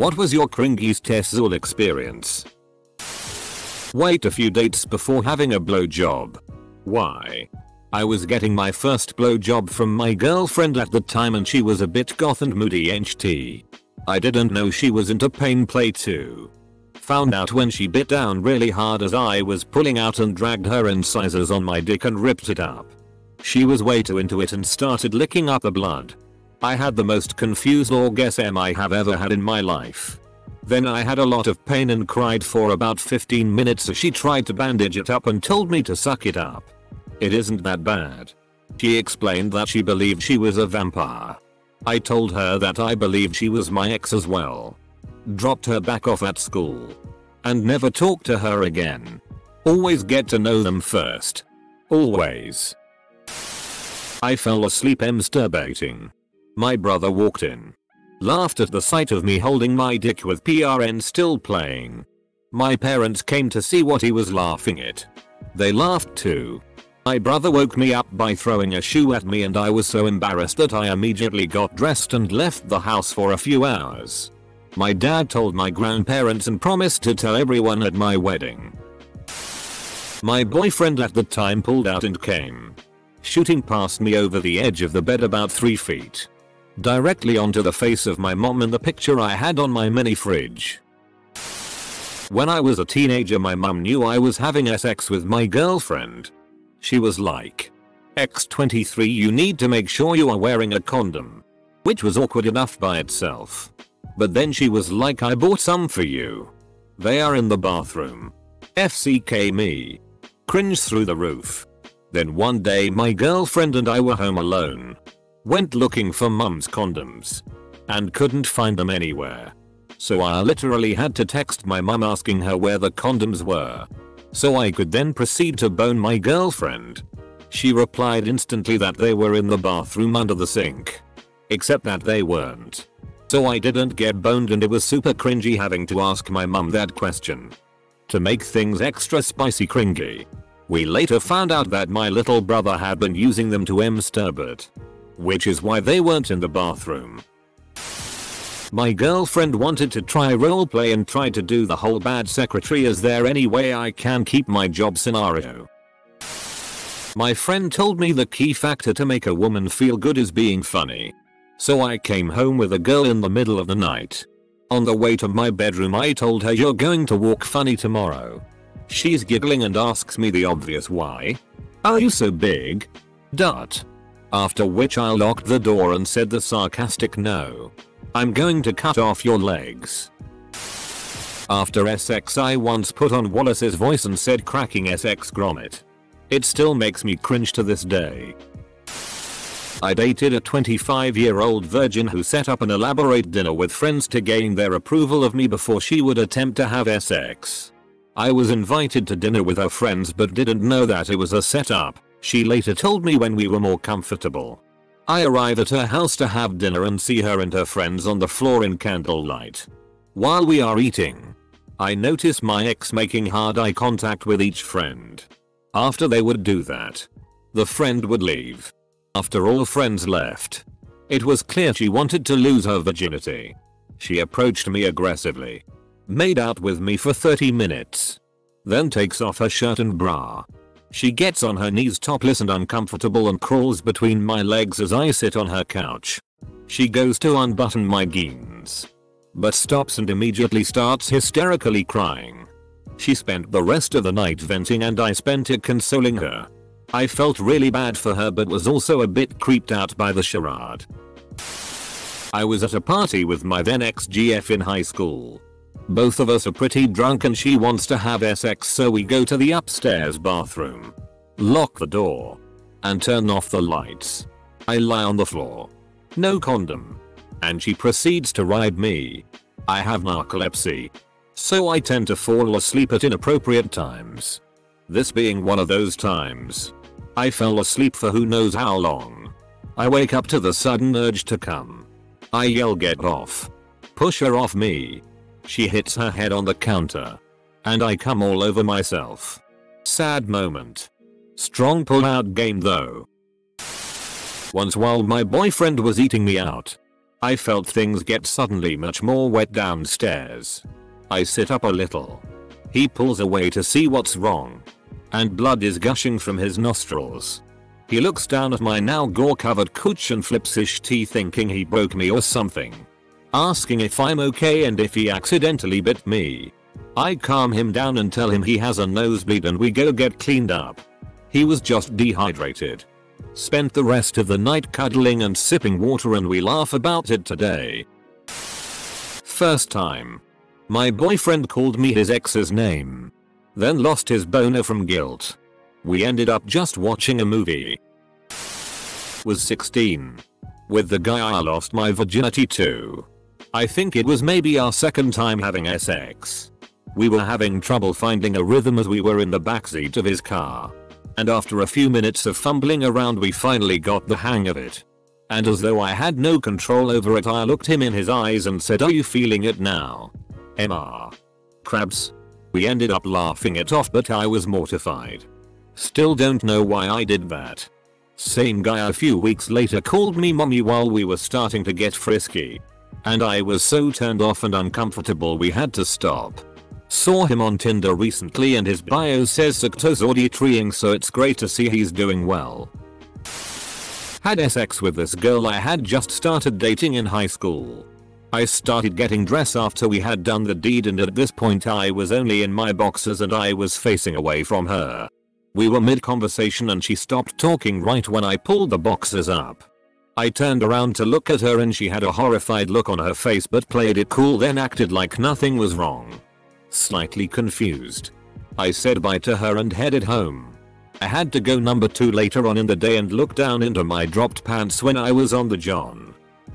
What was your cringiest sexual experience? Wait a few dates before having a blowjob. Why? I was getting my first blowjob from my girlfriend at the time and she was a bit goth and moody HT. I didn't know she was into pain play too. Found out when she bit down really hard as I was pulling out and dragged her incisors on my dick and ripped it up. She was way too into it and started licking up the blood. I had the most confused orgasm I have ever had in my life. Then I had a lot of pain and cried for about 15 minutes as she tried to bandage it up and told me to suck it up. It isn't that bad. She explained that she believed she was a vampire. I told her that I believed she was my ex as well. Dropped her back off at school. And never talked to her again. Always get to know them first. Always. I fell asleep masturbating. My brother walked in. Laughed at the sight of me holding my dick with PRN still playing. My parents came to see what he was laughing at. They laughed too. My brother woke me up by throwing a shoe at me and I was so embarrassed that I immediately got dressed and left the house for a few hours. My dad told my grandparents and promised to tell everyone at my wedding. My boyfriend at the time pulled out and came, shooting past me over the edge of the bed about 3 feet. Directly onto the face of my mom in the picture I had on my mini fridge. When I was a teenager my mom knew I was having sex with my girlfriend. She was like, X23 you need to make sure you are wearing a condom. Which was awkward enough by itself. But then she was like I bought some for you. They are in the bathroom. FCK me. Cringe through the roof. Then one day my girlfriend and I were home alone. Went looking for mum's condoms. And couldn't find them anywhere. So I literally had to text my mum asking her where the condoms were. So I could then proceed to bone my girlfriend. She replied instantly that they were in the bathroom under the sink. Except that they weren't. So I didn't get boned and it was super cringy having to ask my mum that question. To make things extra spicy cringy, we later found out that my little brother had been using them to masturbate. Which is why they weren't in the bathroom. My girlfriend wanted to try roleplay and tried to do the whole bad secretary is there any way I can keep my job scenario. My friend told me the key factor to make a woman feel good is being funny. So I came home with a girl in the middle of the night. On the way to my bedroom I told her you're going to walk funny tomorrow. She's giggling and asks me the obvious why. Are you so big? Dot. After which I locked the door and said the sarcastic no. I'm going to cut off your legs. After sex I once put on Wallace's voice and said cracking SX grommet. It still makes me cringe to this day. I dated a 25-year-old virgin who set up an elaborate dinner with friends to gain their approval of me before she would attempt to have sex. I was invited to dinner with her friends but didn't know that it was a setup. She later told me when we were more comfortable. I arrive at her house to have dinner and see her and her friends on the floor in candlelight. While we are eating, I notice my ex making hard eye contact with each friend. After they would do that, the friend would leave. After all friends left, it was clear she wanted to lose her virginity. She approached me aggressively, made out with me for 30 minutes, then takes off her shirt and bra. She gets on her knees topless and uncomfortable and crawls between my legs as I sit on her couch. She goes to unbutton my jeans, but stops and immediately starts hysterically crying. She spent the rest of the night venting and I spent it consoling her. I felt really bad for her but was also a bit creeped out by the charade. I was at a party with my then ex-GF in high school. Both of us are pretty drunk and she wants to have sex so we go to the upstairs bathroom, lock the door, and turn off the lights. I lie on the floor. No condom. And she proceeds to ride me. I have narcolepsy, so I tend to fall asleep at inappropriate times. This being one of those times. I fell asleep for who knows how long. I wake up to the sudden urge to come. I yell get off. Push her off me. She hits her head on the counter. And I come all over myself. Sad moment. Strong pull-out game though. Once while my boyfriend was eating me out, I felt things get suddenly much more wet downstairs. I sit up a little. He pulls away to see what's wrong. And blood is gushing from his nostrils. He looks down at my now gore covered cooch and flips his teeth thinking he broke me or something. Asking if I'm okay and if he accidentally bit me. I calm him down and tell him he has a nosebleed and we go get cleaned up. He was just dehydrated. Spent the rest of the night cuddling and sipping water and we laugh about it today. First time. My boyfriend called me his ex's name. Then lost his boner from guilt. We ended up just watching a movie. Was 16. With the guy I lost my virginity to. I think it was maybe our second time having sex. We were having trouble finding a rhythm as we were in the backseat of his car. And after a few minutes of fumbling around we finally got the hang of it. And as though I had no control over it I looked him in his eyes and said, "Are you feeling it now?" MR. Crabs. We ended up laughing it off but I was mortified. Still don't know why I did that. Same guy a few weeks later called me mommy while we were starting to get frisky. And I was so turned off and uncomfortable we had to stop. Saw him on Tinder recently and his bio says success auditorying, so it's great to see he's doing well. Had sex with this girl I had just started dating in high school. I started getting dressed after we had done the deed and at this point I was only in my boxers and I was facing away from her. We were mid-conversation and she stopped talking right when I pulled the boxers up. I turned around to look at her and she had a horrified look on her face but played it cool, then acted like nothing was wrong. Slightly confused. I said bye to her and headed home. I had to go number 2 later on in the day and look down into my dropped pants when I was on the john.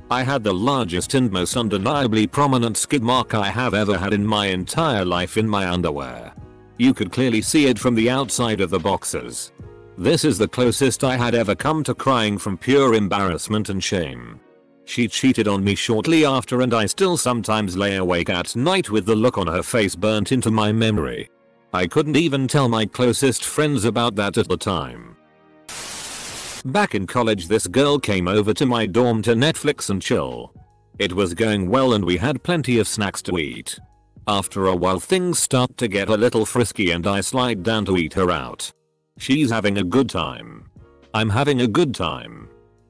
I had the largest and most undeniably prominent skid mark I have ever had in my entire life in my underwear. You could clearly see it from the outside of the boxers. This is the closest I had ever come to crying from pure embarrassment and shame. She cheated on me shortly after and I still sometimes lay awake at night with the look on her face burnt into my memory. I couldn't even tell my closest friends about that at the time. Back in college this girl came over to my dorm to Netflix and chill. It was going well and we had plenty of snacks to eat. After a while things start to get a little frisky and I slide down to eat her out. She's having a good time. I'm having a good time.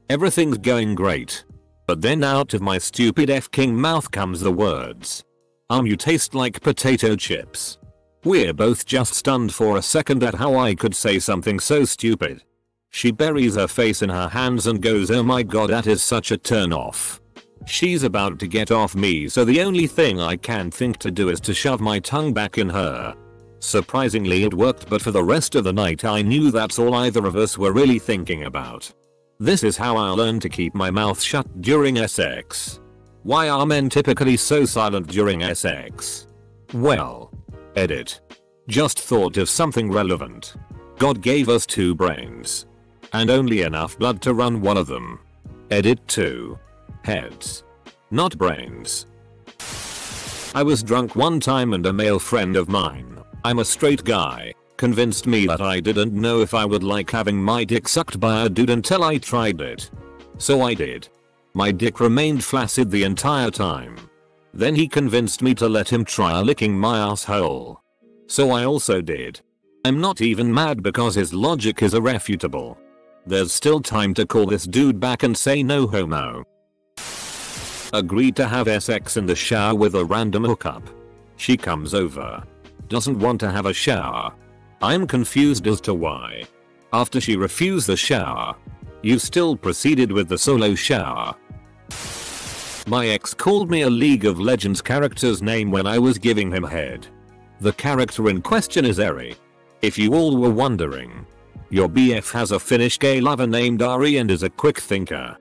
Everything's going great. But then out of my stupid f-king mouth comes the words, "You taste like potato chips." We're both just stunned for a second at how I could say something so stupid. She buries her face in her hands and goes, "Oh my god, that is such a turn off." She's about to get off me, so the only thing I can think to do is to shove my tongue back in her. Surprisingly it worked, but for the rest of the night I knew that's all either of us were really thinking about. This is how I learned to keep my mouth shut during sex. Why are men typically so silent during sex? Well. Edit. Just thought of something relevant. God gave us 2 brains. And only enough blood to run one of them. Edit 2. Heads. Not brains. I was drunk one time and a male friend of mine, I'm a straight guy, convinced me that I didn't know if I would like having my dick sucked by a dude until I tried it. So I did. My dick remained flaccid the entire time. Then he convinced me to let him try licking my asshole. So I also did. I'm not even mad because his logic is irrefutable. There's still time to call this dude back and say no homo. Agreed to have sex in the shower with a random hookup. She comes over. Doesn't want to have a shower. I'm confused as to why. After she refused the shower, you still proceeded with the solo shower. My ex called me a League of Legends character's name when I was giving him head. The character in question is Eri. If you all were wondering. Your BF has a Finnish gay lover named Ari and is a quick thinker.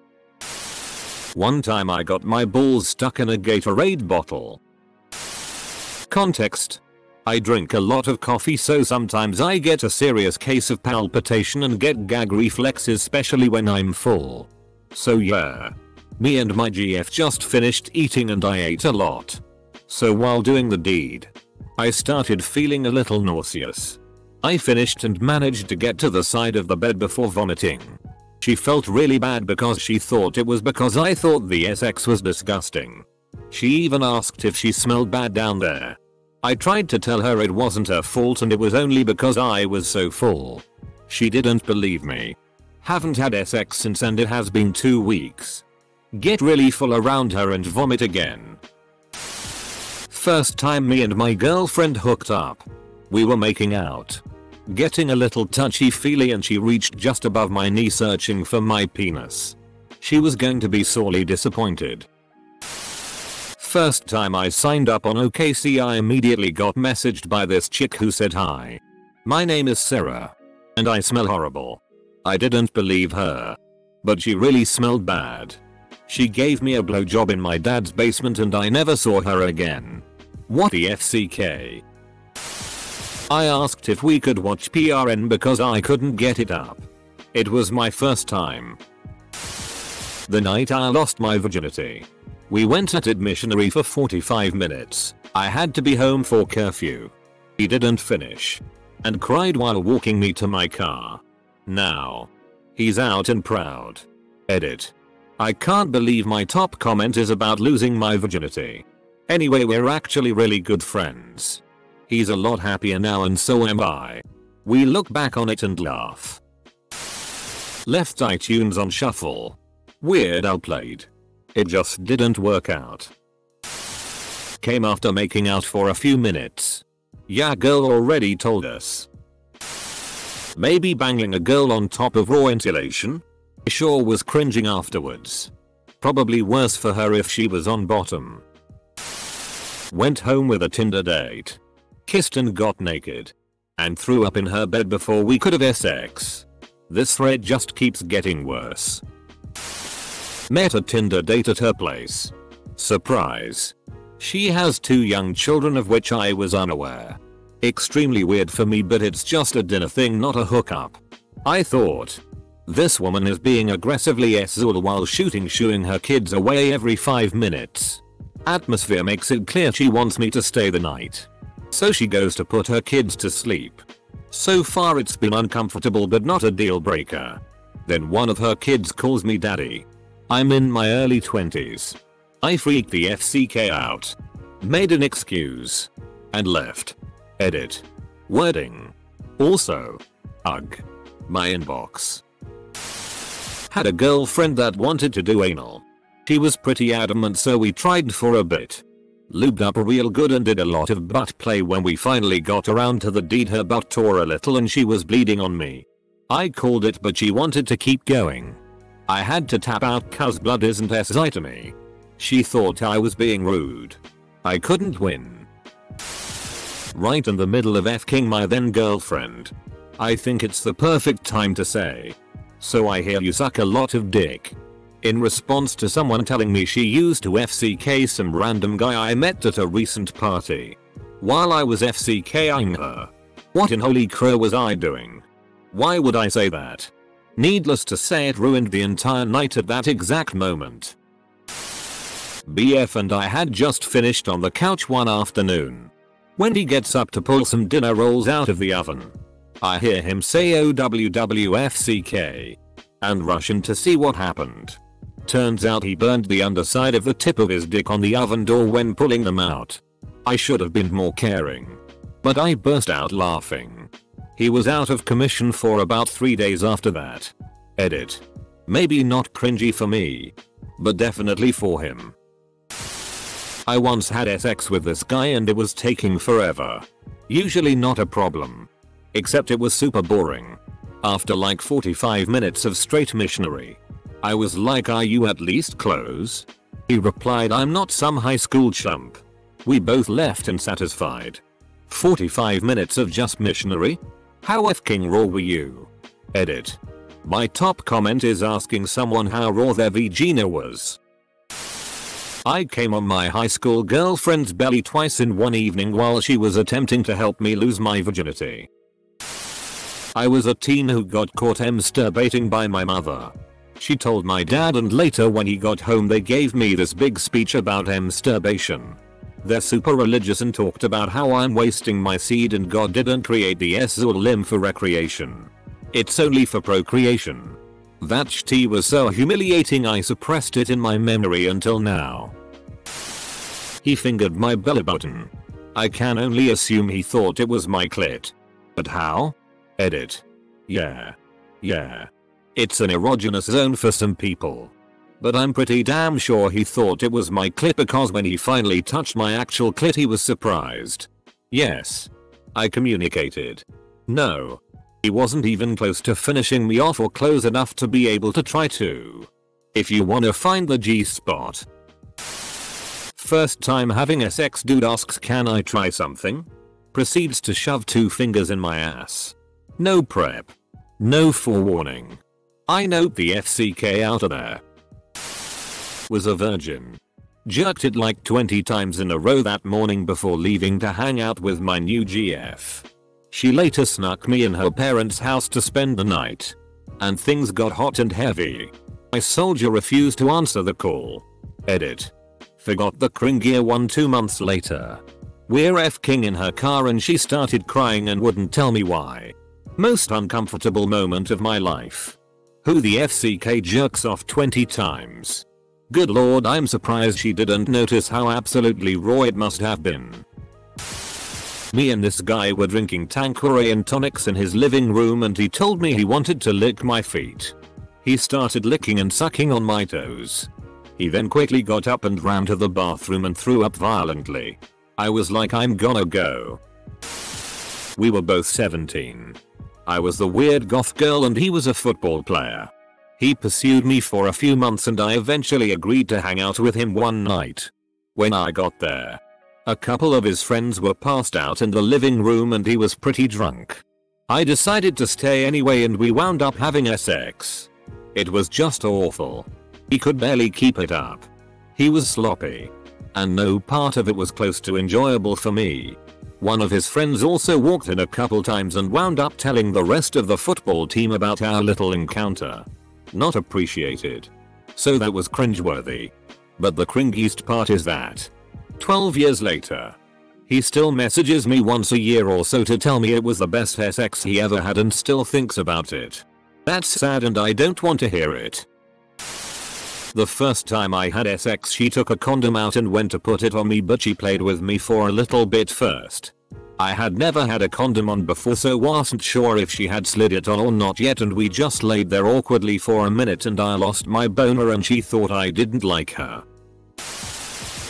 One time I got my balls stuck in a Gatorade bottle. Context. I drink a lot of coffee, so sometimes I get a serious case of palpitation and get gag reflexes, especially when I'm full. So yeah. Me and my GF just finished eating and I ate a lot. So while doing the deed, I started feeling a little nauseous. I finished and managed to get to the side of the bed before vomiting. She felt really bad because she thought it was because I thought the sex was disgusting. She even asked if she smelled bad down there. I tried to tell her it wasn't her fault and it was only because I was so full. She didn't believe me. Haven't had sex since and it has been 2 weeks. Get really full around her and vomit again. First time me and my girlfriend hooked up. We were making out. Getting a little touchy-feely and she reached just above my knee searching for my penis. She was going to be sorely disappointed. First time I signed up on OKC I immediately got messaged by this chick who said hi. My name is Sarah. And I smell horrible. I didn't believe her. But she really smelled bad. She gave me a blowjob in my dad's basement and I never saw her again. What the FCK? I asked if we could watch PRN because I couldn't get it up. It was my first time. The night I lost my virginity. We went at it missionary for 45 minutes. I had to be home for curfew. He didn't finish. And cried while walking me to my car. Now. He's out and proud. Edit. I can't believe my top comment is about losing my virginity. Anyway, we're actually really good friends. He's a lot happier now and so am I. We look back on it and laugh. Left iTunes on shuffle. Weird Al played. It just didn't work out. Came after making out for a few minutes. Yeah, girl already told us. Maybe banging a girl on top of raw insulation? Sure was cringing afterwards. Probably worse for her if she was on bottom. Went home with a Tinder date. Kissed and got naked. And threw up in her bed before we could have sex. This thread just keeps getting worse. Met a Tinder date at her place. Surprise. She has 2 young children of which I was unaware. Extremely weird for me, but it's just a dinner thing, not a hookup. I thought. This woman is being aggressively sexual while shooing her kids away every 5 minutes. Atmosphere makes it clear she wants me to stay the night. So she goes to put her kids to sleep. So far it's been uncomfortable but not a deal breaker. Then one of her kids calls me daddy. I'm in my early 20s. I freaked the FCK out. Made an excuse. And left. Edit. Wording. Also. Ugh. My inbox. Had a girlfriend that wanted to do anal. She was pretty adamant so we tried for a bit. Lubed up real good and did a lot of butt play. When we finally got around to the deed her butt tore a little and she was bleeding on me. I called it but she wanted to keep going. I had to tap out cause blood isn't SI to me. She thought I was being rude. I couldn't win. Right in the middle of F-king my then girlfriend. I think it's the perfect time to say. So I hear you suck a lot of dick. In response to someone telling me she used to FCK some random guy I met at a recent party. While I was FCKing her. What in holy crow was I doing? Why would I say that? Needless to say it ruined the entire night at that exact moment. BF and I had just finished on the couch one afternoon. When he gets up to pull some dinner rolls out of the oven. I hear him say OWWFCK. And rush in to see what happened. Turns out he burned the underside of the tip of his dick on the oven door when pulling them out. I should have been more caring. But I burst out laughing. He was out of commission for about 3 days after that. Edit. Maybe not cringy for me. But definitely for him. I once had sex with this guy and it was taking forever. Usually not a problem. Except it was super boring. After like 45 minutes of straight missionary. I was like, are you at least close? He replied, I'm not some high school chump. We both left unsatisfied. 45 minutes of just missionary? How f***ing raw were you? Edit. My top comment is asking someone how raw their vagina was. I came on my high school girlfriend's belly twice in one evening while she was attempting to help me lose my virginity. I was a teen who got caught masturbating by my mother. She told my dad and later when he got home they gave me this big speech about masturbation. They're super religious and talked about how I'm wasting my seed and God didn't create the sexual limb for recreation. It's only for procreation. That tea was so humiliating I suppressed it in my memory until now. He fingered my belly button. I can only assume he thought it was my clit. But how? Edit. Yeah. It's an erogenous zone for some people. But I'm pretty damn sure he thought it was my clit because when he finally touched my actual clit he was surprised. Yes. I communicated. No. He wasn't even close to finishing me off or close enough to be able to try to. If you wanna find the G-spot. First time having sex, dude asks can I try something? Proceeds to shove 2 fingers in my ass. No prep. No forewarning. I note the FCK out of there. Was a virgin. Jerked it like 20 times in a row that morning before leaving to hang out with my new GF. She later snuck me in her parents' house to spend the night. And things got hot and heavy. My soldier refused to answer the call. Edit. Forgot the cringier one 2 months later. We're F-king in her car and she started crying and wouldn't tell me why. Most uncomfortable moment of my life. Who the FCK jerks off 20 times? Good lord, I'm surprised she didn't notice how absolutely raw it must have been. Me and this guy were drinking Tanqueray and tonics in his living room and he told me he wanted to lick my feet. He started licking and sucking on my toes. He then quickly got up and ran to the bathroom and threw up violently. I was like, I'm gonna go. We were both 17. I was the weird goth girl and he was a football player. He pursued me for a few months and I eventually agreed to hang out with him one night. When I got there, a couple of his friends were passed out in the living room and he was pretty drunk. I decided to stay anyway and we wound up having sex. It was just awful. He could barely keep it up. He was sloppy. And no part of it was close to enjoyable for me. One of his friends also walked in a couple times and wound up telling the rest of the football team about our little encounter. Not appreciated. So that was cringeworthy. But the cringiest part is that 12 years later, he still messages me once a year or so to tell me it was the best sex he ever had and still thinks about it. That's sad and I don't want to hear it. The first time I had sex she took a condom out and went to put it on me but she played with me for a little bit first. I had never had a condom on before so wasn't sure if she had slid it on or not yet and we just laid there awkwardly for a minute and I lost my boner and she thought I didn't like her.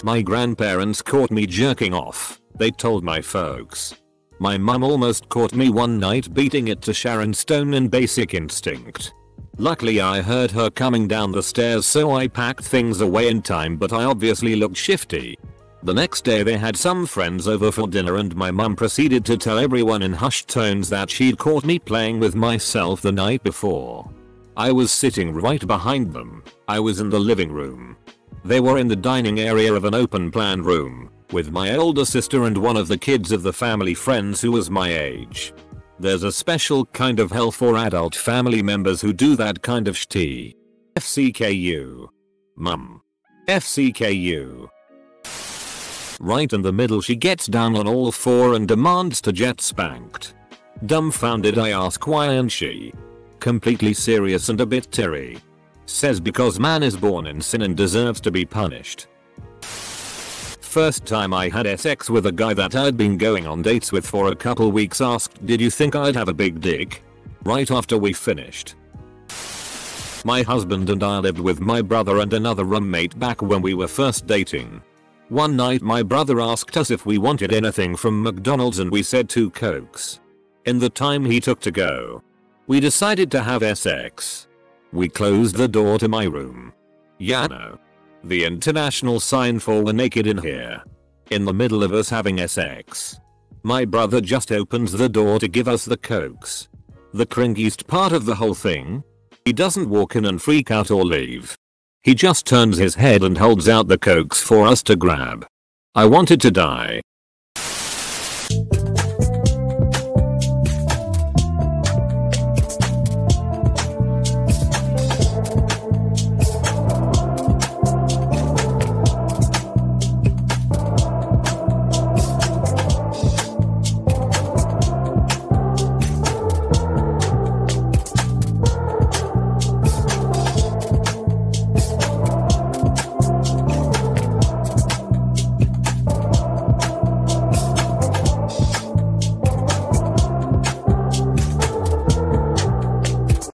My grandparents caught me jerking off. They told my folks. My mum almost caught me one night beating it to Sharon Stone in Basic Instinct. Luckily I heard her coming down the stairs so I packed things away in time but I obviously looked shifty. The next day they had some friends over for dinner and my mum proceeded to tell everyone in hushed tones that she'd caught me playing with myself the night before. I was sitting right behind them. I was in the living room. They were in the dining area of an open plan room, with my older sister and one of the kids of the family friends who was my age. There's a special kind of hell for adult family members who do that kind of shitty. FCKU. Mum. FCKU. Right in the middle she gets down on all 4 and demands to get spanked. Dumbfounded I ask why and she, completely serious and a bit teary, says because man is born in sin and deserves to be punished. First time I had sex with a guy that I'd been going on dates with for a couple weeks asked did you think I'd have a big dick? Right after we finished. My husband and I lived with my brother and another roommate back when we were first dating. One night my brother asked us if we wanted anything from McDonald's and we said 2 Cokes. In the time he took to go, we decided to have sex. We closed the door to my room. Yeah, no. The international sign for we're naked in here. In the middle of us having sex. My brother just opens the door to give us the Cokes. The cringiest part of the whole thing? He doesn't walk in and freak out or leave. He just turns his head and holds out the Cokes for us to grab. I wanted to die.